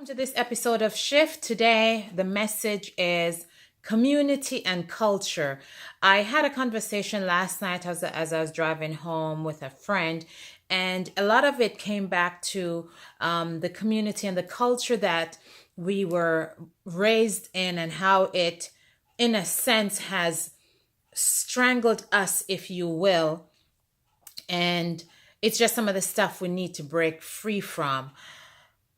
to this episode of Shift. Today, the message is community and culture. I had a conversation last night as I was driving home with a friend, and a lot of it came back to the community and the culture that we were raised in, and how it, in a sense, has strangled us, if you will. And it's just some of the stuff we need to break free from.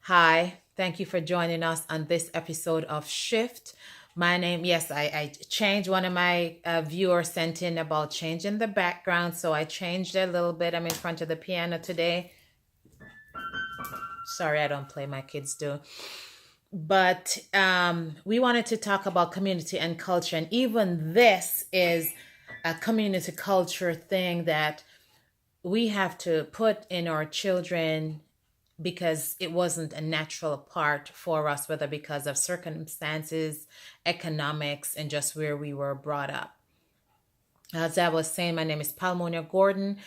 Hi, thank you for joining us on this episode of Shift. My name, yes, I changed. One of my viewers sent in about changing the background, so I changed it a little bit. I'm in front of the piano today. Sorry, I don't play, my kids do. But we wanted to talk about community and culture, and even this is a community culture thing that we have to put in our children, because it wasn't a natural part for us, whether because of circumstances, economics, and just where we were brought up. As I was saying, my name is Palmonia Gordon.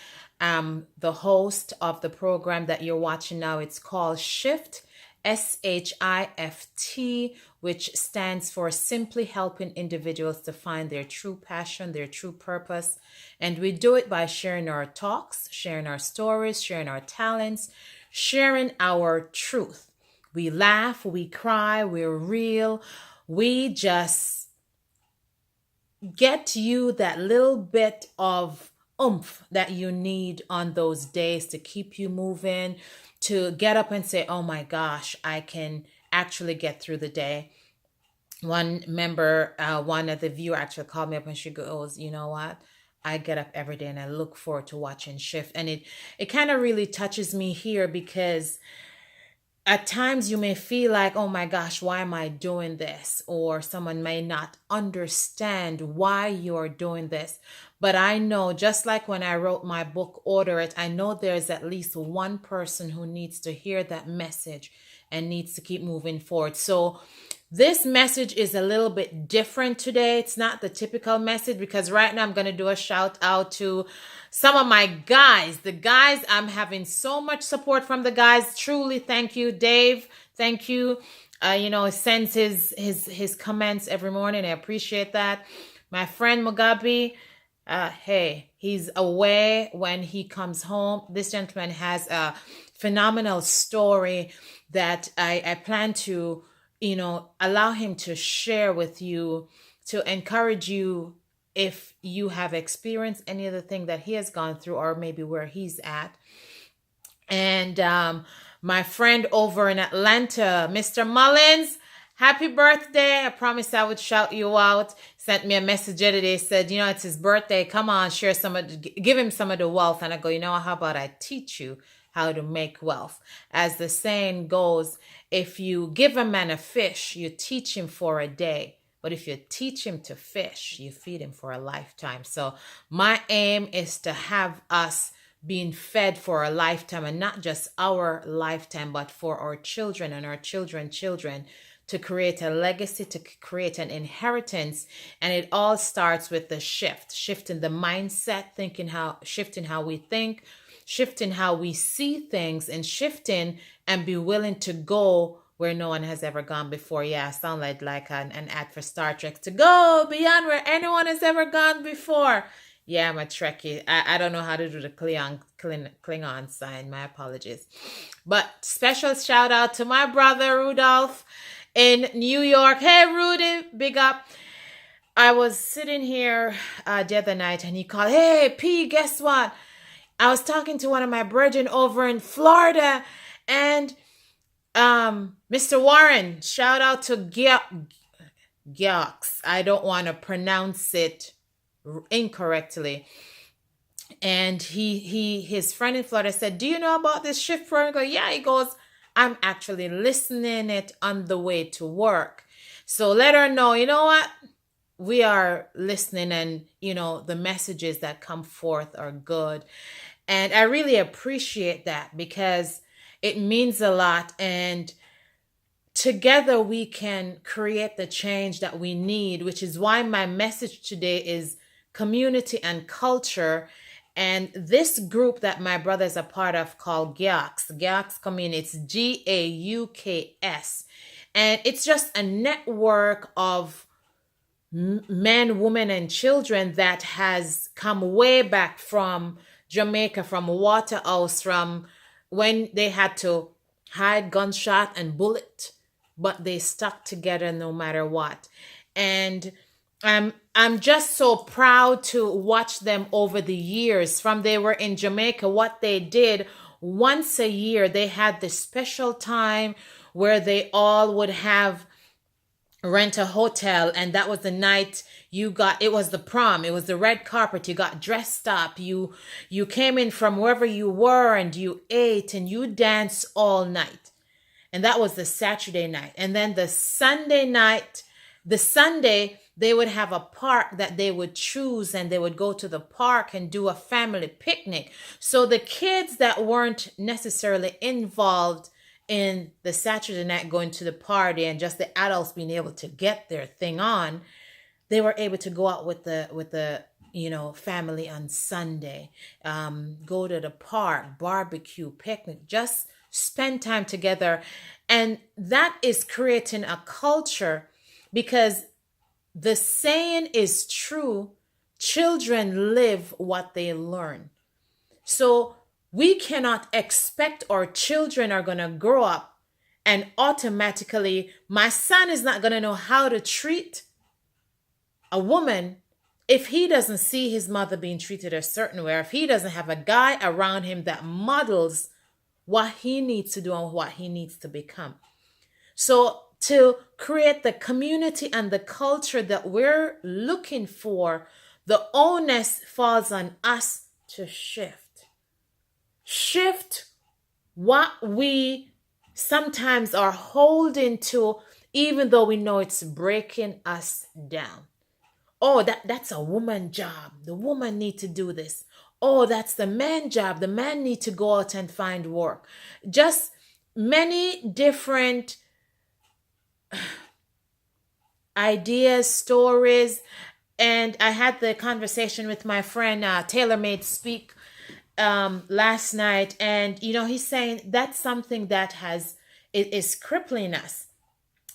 I'm the host of the program that you're watching now. It's called Shift, S.H.I.F.T, which stands for Simply Helping Individuals to Find Their True Passion, Their True Purpose. And we do it by sharing our talks, sharing our stories, sharing our talents, sharing our truth. We laugh, we cry, we're real. We just get you that little bit of oomph that you need on those days to keep you moving, to get up and say, oh my gosh, I can actually get through the day. One member, one of the viewer actually called me up and she goes, you know what? I get up every day and I look forward to watching Shift. And it kind of really touches me here, because at times you may feel like, oh my gosh, why am I doing this? Or someone may not understand why you're doing this. But I know, just like when I wrote my book, Order It, I know there's at least one person who needs to hear that message and needs to keep moving forward. So this message is a little bit different today. It's not the typical message, because right now I'm going to do a shout out to some of my guys. The guys, I'm having so much support from the guys. Truly, thank you. Dave, thank you. Sends his comments every morning. I appreciate that. My friend Mugabi, hey, he's away. When he comes home, this gentleman has a phenomenal story that I plan to allow him to share with you, to encourage you if you have experienced any of the thing that he has gone through, or maybe where he's at. And my friend over in Atlanta, Mr. Mullings, happy birthday. I promised I would shout you out. Sent me a message the other day, said, it's his birthday. Come on, give him some of the wealth. And I go, how about I teach you how to make wealth? As the saying goes, if you give a man a fish, you teach him for a day. But if you teach him to fish, you feed him for a lifetime. So my aim is to have us being fed for a lifetime, and not just our lifetime, but for our children and our children's children, to create a legacy, to create an inheritance. And it all starts with the shifting the mindset, shifting how we think, shifting how we see things, and shifting and be willing to go where no one has ever gone before. Yeah, I sound like an ad for Star Trek. To go beyond where anyone has ever gone before. Yeah, I'm a Trekkie. I don't know how to do the Klingon sign. My apologies. But special shout out to my brother Rudolph in New York. Hey, Rudy, big up. I was sitting here the other night and he called, hey, P, guess what? I was talking to one of my brethren over in Florida, and Mr. Warren, shout out to GAUKS. I don't want to pronounce it incorrectly. And his friend in Florida said, do you know about this shift program? I go, yeah. He goes, I'm actually listening it on the way to work. So let her know, you know what? We are listening, and, the messages that come forth are good. And I really appreciate that, because it means a lot. And together we can create the change that we need, which is why my message today is community and culture. And this group that my brother is a part of called GAUKS, GAUKS community, it's GAUKS. And it's just a network of men, women, and children that has come way back from Jamaica, from Waterhouse, from when they had to hide gunshot and bullet, but they stuck together no matter what. And I'm just so proud to watch them over the years. From they were in Jamaica, what they did once a year, they had this special time where they all would have rent a hotel, and that was the night you got, it was the prom, it was the red carpet, you got dressed up, you came in from wherever you were, and you ate and you danced all night. And that was the Saturday night. And then the Sunday night, the Sunday, they would have a park that they would choose, and they would go to the park and do a family picnic. So the kids that weren't necessarily involved in the Saturday night going to the party, and just the adults being able to get their thing on, they were able to go out with the family on Sunday, go to the park, barbecue, picnic, just spend time together. And that is creating a culture, because the saying is true, children live what they learn. So we cannot expect our children are going to grow up and automatically, my son is not going to know how to treat a woman if he doesn't see his mother being treated a certain way, or if he doesn't have a guy around him that models what he needs to do and what he needs to become. So to create the community and the culture that we're looking for, the onus falls on us to shift what we sometimes are holding to, even though we know it's breaking us down. Oh, that's a woman job. The woman need to do this. Oh, that's the man job. The man need to go out and find work. Just many different ideas, stories. And I had the conversation with my friend Taylor Made Speak last night, and he's saying that's something that is crippling us.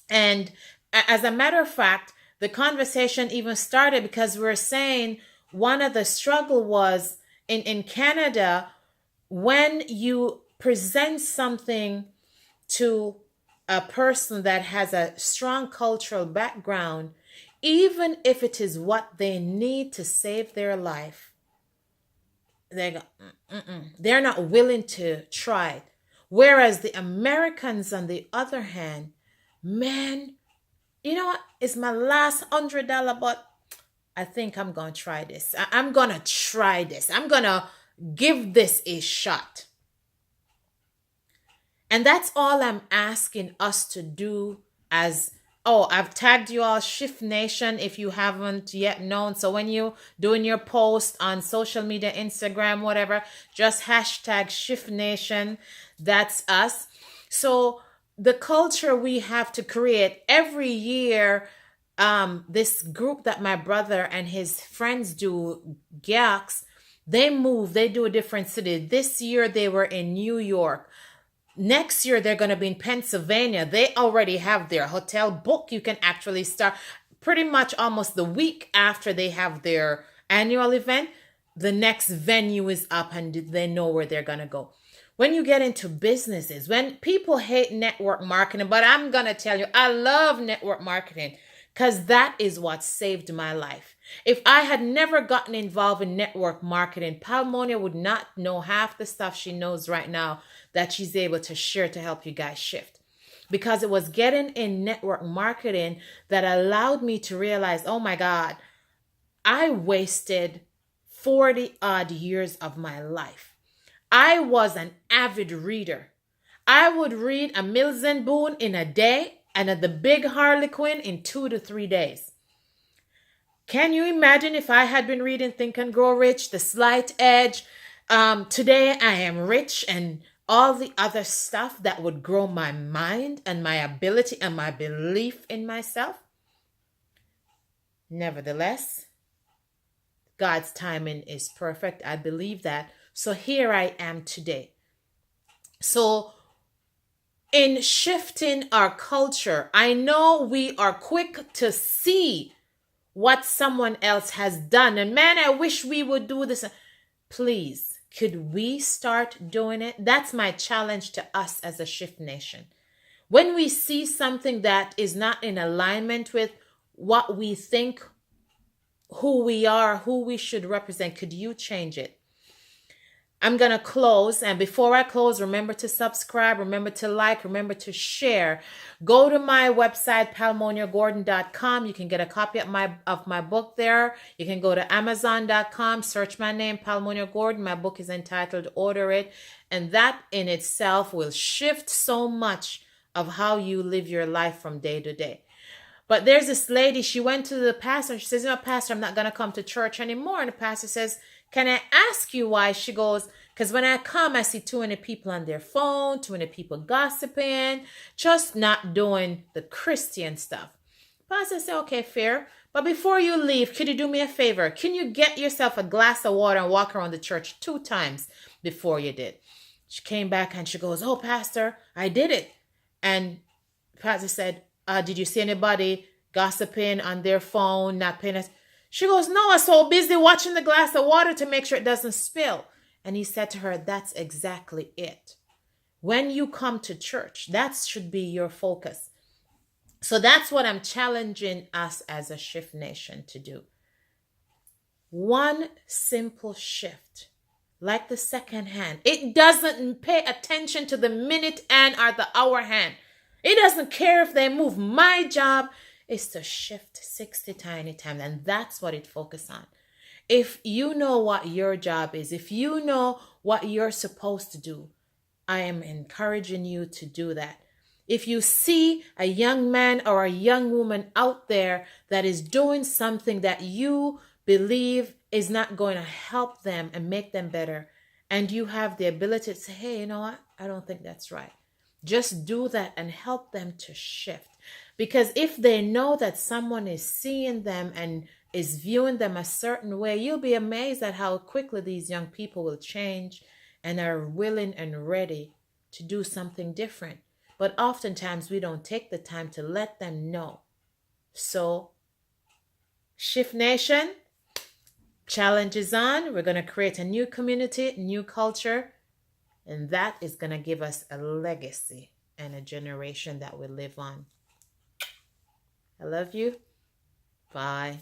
And as a matter of fact, the conversation even started because we're saying one of the struggle was in Canada, when you present something to a person that has a strong cultural background, even if it is what they need to save their life, they go, they're not willing to try it. Whereas the Americans, on the other hand, man, you know what? It's my last $100, but I think I'm going to try this. I'm going to try this. I'm going to give this a shot. And that's all I'm asking us to do. I've tagged you all, Shift Nation, if you haven't yet known. So when you doing your post on social media, Instagram, whatever, just hashtag Shift Nation. That's us. So the culture we have to create every year, this group that my brother and his friends do, GAUKS, they move, they do a different city. This year they were in New York. Next year, they're going to be in Pennsylvania. They already have their hotel booked. You can actually start pretty much almost the week after they have their annual event. The next venue is up and they know where they're going to go. When you get into businesses, when people hate network marketing, but I'm going to tell you, I love network marketing because that is what saved my life. If I had never gotten involved in network marketing, Palmonia would not know half the stuff she knows right now that she's able to share to help you guys shift. Because it was getting in network marketing that allowed me to realize, oh my God, I wasted 40 odd years of my life. I was an avid reader. I would read a Mills and Boone in a day and the Big Harlequin in 2 to 3 days. Can you imagine if I had been reading Think and Grow Rich, The Slight Edge, Today I Am Rich, and all the other stuff that would grow my mind and my ability and my belief in myself? Nevertheless, God's timing is perfect. I believe that. So here I am today. So in shifting our culture, I know we are quick to see what someone else has done. And man, I wish we would do this. Please, could we start doing it? That's my challenge to us as a Shift Nation. When we see something that is not in alignment with what we think, who we are, who we should represent, could you change it? I'm going to close. And before I close, remember to subscribe, remember to like, remember to share. Go to my website, palmoniagordon.com. You can get a copy of my book there. You can go to amazon.com, search my name, Palmonia Gordon. My book is entitled Order It. And that in itself will shift so much of how you live your life from day to day. But there's this lady, she went to the pastor and she says, Pastor, I'm not going to come to church anymore. And the pastor says, can I ask you why? She goes, because when I come, I see too many people on their phone, too many people gossiping, just not doing the Christian stuff. Pastor said, okay, fair. But before you leave, could you do me a favor? Can you get yourself a glass of water and walk around the church 2 times before you did? She came back and she goes, oh, Pastor, I did it. And Pastor said, did you see anybody gossiping on their phone, not paying us? She goes, no, I was so busy watching the glass of water to make sure it doesn't spill. And he said to her, that's exactly it. When you come to church, that should be your focus. So that's what I'm challenging us as a Shift Nation to do. One simple shift, like the second hand. It doesn't pay attention to the minute hand or the hour hand. It doesn't care if they move. My job is to shift 60 tiny times, and that's what it focuses on. If you know what your job is, if you know what you're supposed to do, I am encouraging you to do that. If you see a young man or a young woman out there that is doing something that you believe is not going to help them and make them better, and you have the ability to say, hey, you know what? I don't think that's right. Just do that and help them to shift. Because if they know that someone is seeing them and is viewing them a certain way, you'll be amazed at how quickly these young people will change and are willing and ready to do something different. But oftentimes we don't take the time to let them know. So, Shift Nation, challenge is on. We're going to create a new community, new culture. And that is going to give us a legacy and a generation that will live on. I love you. Bye.